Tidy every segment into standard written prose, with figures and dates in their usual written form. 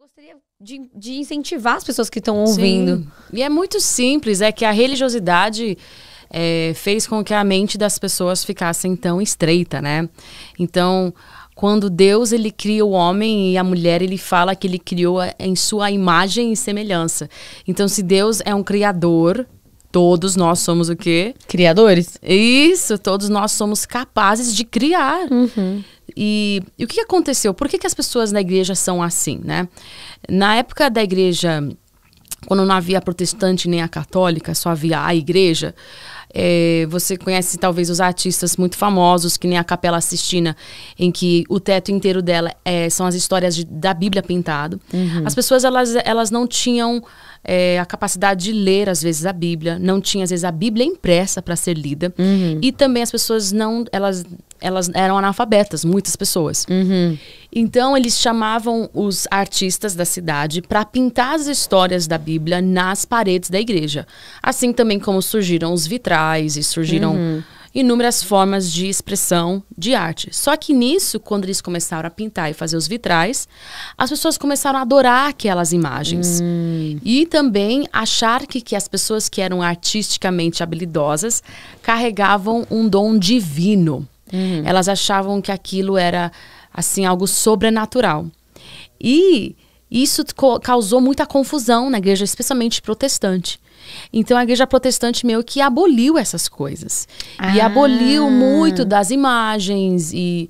gostaria de incentivar as pessoas que estão ouvindo. Sim. E é muito simples, é que a religiosidade fez com que a mente das pessoas ficasse tão estreita, né? Então, quando Deus ele cria o homem e a mulher, ele fala que ele criou em sua imagem e semelhança. Então, se Deus é um criador, todos nós somos o quê? Criadores. Isso, todos nós somos capazes de criar. Uhum. E o que aconteceu? Por que as pessoas na igreja são assim, né? Na época da igreja, quando não havia a protestante nem a católica, só havia a igreja, você conhece talvez os artistas muito famosos, que nem a Capela Sistina, em que o teto inteiro dela são as histórias da Bíblia pintado. Uhum. As pessoas, elas não tinham a capacidade de ler, às vezes, a Bíblia. Não tinha, às vezes, a Bíblia impressa para ser lida. Uhum. E também as pessoas elas eram analfabetas, muitas pessoas. Uhum. Então, eles chamavam os artistas da cidade para pintar as histórias da Bíblia nas paredes da igreja. Assim também como surgiram os vitrais e surgiram inúmeras formas de expressão de arte. Só que nisso, quando eles começaram a pintar e fazer os vitrais, as pessoas começaram a adorar aquelas imagens. E também achar que as pessoas que eram artisticamente habilidosas carregavam um dom divino. Elas achavam que aquilo era, assim, algo sobrenatural. E isso causou muita confusão na igreja, especialmente protestante. Então, a igreja protestante meio que aboliu essas coisas. E aboliu muito das imagens e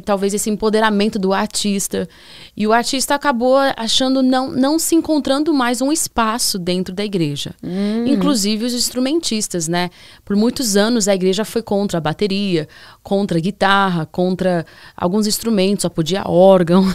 talvez esse empoderamento do artista. E o artista acabou achando, não se encontrando mais um espaço dentro da igreja. Inclusive os instrumentistas, né? Por muitos anos a igreja foi contra a bateria, contra a guitarra, contra alguns instrumentos, só podia órgão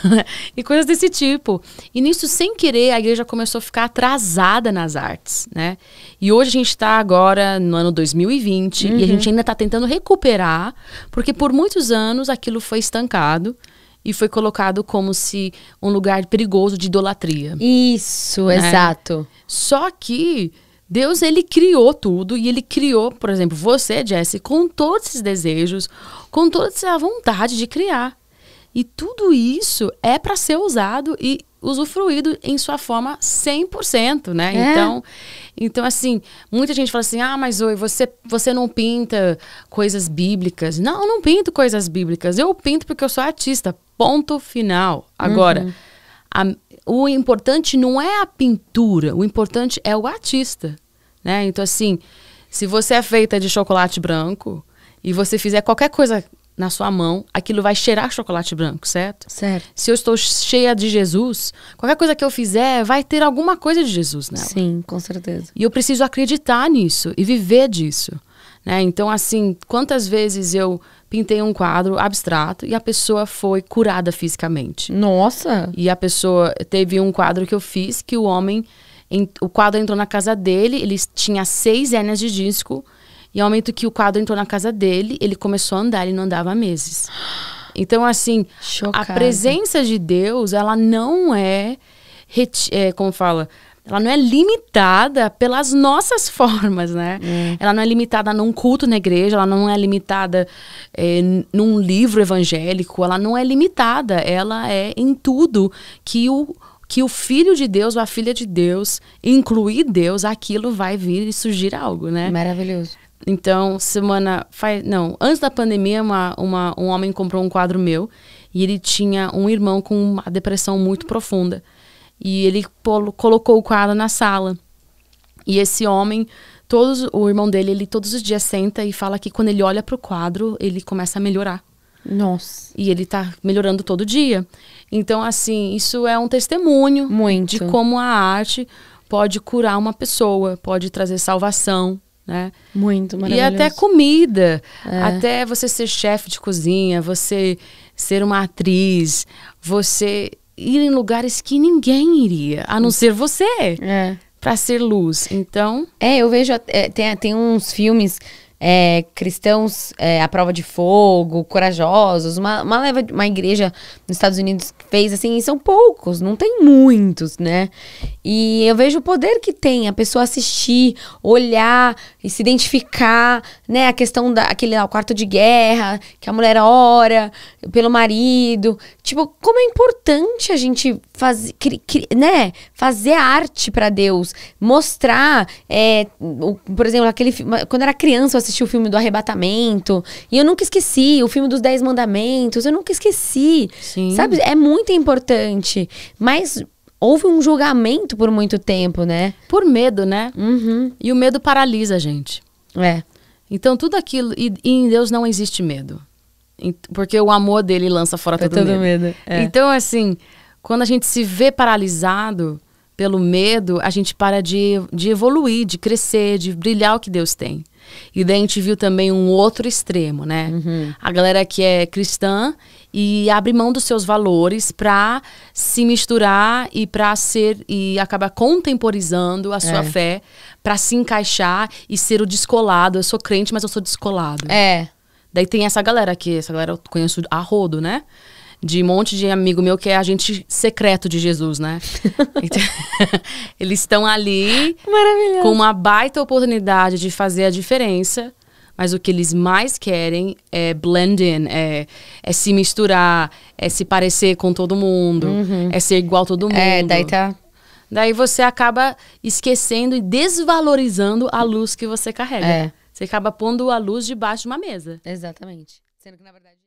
e coisas desse tipo. E nisso, sem querer, a igreja começou a ficar atrasada nas artes, né? E hoje a gente está agora no ano 2020 e a gente ainda está tentando recuperar, porque por muitos anos aquilo foi estancado e foi colocado como se um lugar perigoso de idolatria. Isso, né? Exato. Só que Deus, ele criou tudo e ele criou, por exemplo, você, Jessie, com todos esses desejos, com toda essa vontade de criar. E tudo isso é para ser usado e usufruído em sua forma 100%, né? Então, assim, muita gente fala assim, mas Oi, você não pinta coisas bíblicas. Não, eu não pinto coisas bíblicas. Eu pinto porque eu sou artista. Ponto final. Agora, o importante não é a pintura, o importante é o artista, né? Então, assim, se você é feita de chocolate branco e você fizer qualquer coisa na sua mão, aquilo vai cheirar chocolate branco, certo? Certo. Se eu estou cheia de Jesus, qualquer coisa que eu fizer vai ter alguma coisa de Jesus nela. Sim, com certeza. E eu preciso acreditar nisso e viver disso, né? Então, assim, quantas vezes eu pintei um quadro abstrato e a pessoa foi curada fisicamente. Nossa! E a pessoa, teve um quadro que eu fiz que o quadro entrou na casa dele, ele tinha 6 hérnias de disco. E ao momento que o quadro entrou na casa dele, ele começou a andar, ele não andava há meses. Então, assim, chocada. A presença de Deus, ela não como fala, ela não é limitada pelas nossas formas, né? Ela não é limitada num culto na igreja, ela não é limitada num livro evangélico, ela não é limitada, ela é em tudo que o Filho de Deus ou a Filha de Deus, incluir Deus, aquilo vai vir e surgir algo, né? Maravilhoso. Então, antes da pandemia, um homem comprou um quadro meu e ele tinha um irmão com uma depressão muito profunda. E ele colocou o quadro na sala. E esse homem, o irmão dele, ele todos os dias senta e fala que quando ele olha para o quadro, ele começa a melhorar. Nossa. E ele tá melhorando todo dia. Então, assim, isso é um testemunho de como a arte pode curar uma pessoa, pode trazer salvação, né? Muito maravilhoso. E até comida, até você ser chefe de cozinha, você ser uma atriz, você ir em lugares que ninguém iria, a não ser você, para ser luz. Então... eu vejo, tem uns filmes cristãos à prova de fogo, corajosos, uma igreja nos Estados Unidos que fez assim, e são poucos, não tem muitos, né? E eu vejo o poder que tem a pessoa assistir, olhar e se identificar, né? A questão daquele lá, o quarto de guerra, que a mulher ora pelo marido. Tipo, como é importante a gente né? Fazer arte pra Deus. Mostrar, por exemplo, aquele filme, quando eu era criança eu assisti o filme do Arrebatamento, e eu nunca esqueci, o filme dos 10 Mandamentos, eu nunca esqueci. Sim. Sabe? É muito importante. Mas houve um julgamento por muito tempo, né? Por medo, né? Uhum. E o medo paralisa a gente. É. Então, tudo aquilo... E em Deus não existe medo. Porque o amor dele lança fora todo medo. É. Então, assim, quando a gente se vê paralisado pelo medo, a gente para de evoluir, de crescer, de brilhar o que Deus tem. E daí a gente viu também um outro extremo, né? Uhum. A galera que é cristã e abre mão dos seus valores para se misturar e acaba contemporizando a sua fé para se encaixar e ser o descolado. Eu sou crente, mas eu sou descolado. É. Daí tem essa galera eu conheço a rodo, né? De um monte de amigo meu que é agente secreto de Jesus, né? Então, eles estão ali com uma baita oportunidade de fazer a diferença, mas o que eles mais querem é blend in, é se misturar, é se parecer com todo mundo, é ser igual a todo mundo. Daí você acaba esquecendo e desvalorizando a luz que você carrega. Você acaba pondo a luz debaixo de uma mesa. Exatamente. Sendo que, na verdade...